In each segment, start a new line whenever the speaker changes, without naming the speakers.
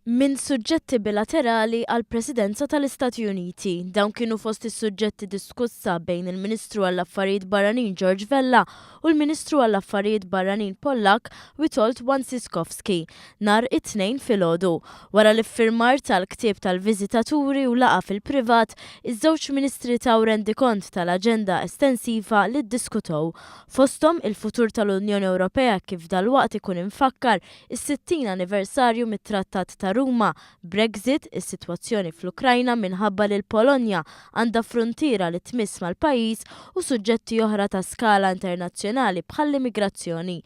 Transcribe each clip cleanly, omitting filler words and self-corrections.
Minn suġġetti bilaterali għal presidenza tal-Istati Uniti. Dawn kienu fost is-suġġetti diskussa bejn il-Ministru għall-Affarijiet Barranin George Vella u l-Ministru għall-Affarijiet Barranin Pollak Witold Wąsicki nhar it-tnejn filgħodu. Wara l-iffirmar tal-ktieb tal-viżitaturi u laqa fil-privat, iż-żewġ ministri taw rendikont tal-aġenda estensiva li ddiskutaw. Fosthom il-futur tal-Unjoni Ewropea kif dalwaqt ikun infakkar is-60 anniversarju mit-Trattat ta' Ruma, Brexit, is-sitwazzjoni fl-Ukrajna minħabba li l-Polonja għandha frontiera li tmiss mal-pajjiż u suġġetti oħra ta' skala internazzjonali bħall-immigrazzjoni.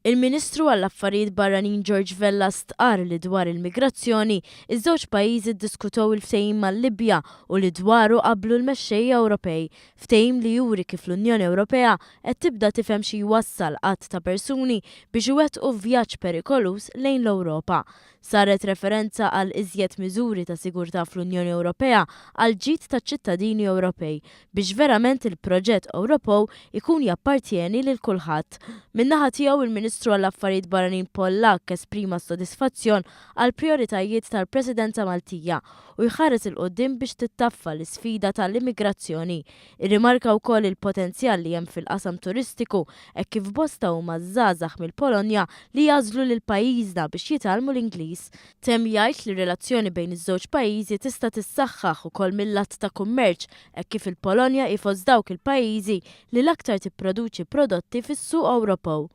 Il-Ministru għall-Affarijiet Barranin George Vella stqar li dwar il-migrazzjoni iż-żewġ pajjiżi ddiskutaw il-ftehim mal-Libja u li dwaru qablu l-mexxejja Ewropej. Ftehim li juri kif l-Unjoni Ewropea qed tibda tifhem xi jwassal qatt ta' persuni biex iwettqu vjaġġ perikolus lejn l-Ewropa. Saret referenza għal iżjed miżuri ta' sigurtà fl-Unjoni Ewropea għal ġid ta' ċittadini Ewropej biex verament il-proġett Ewropew ikun jappartjeni lil kulħadd. Min-naħa tiegħu il-Ministru għall-Affarijiet Barranin Pollak esprima sodisfazzjon għal prijoritajiet tal-Presidenza Maltija u jħares il-qudiem biex tittaffa l-isfida tal-immigrazzjoni. Irrimarka wkoll il-potenzjal li hemm fil-qasam turistiku hekk kif bosta huma żgħażagħ mill-Polonja li jażlu lil pajjiżna biex jitgħallmu l-Ingliż. Tem jgħid li r-relazzjoni bejn iż-żewġ pajjiżi tista' tissaħħaħ ukoll mill-att ta' kummerċ hekk kif il-Polonja ifos dawk il-pajjiżi li l-aktar tipproduċi prodotti fis-suq Ewropew.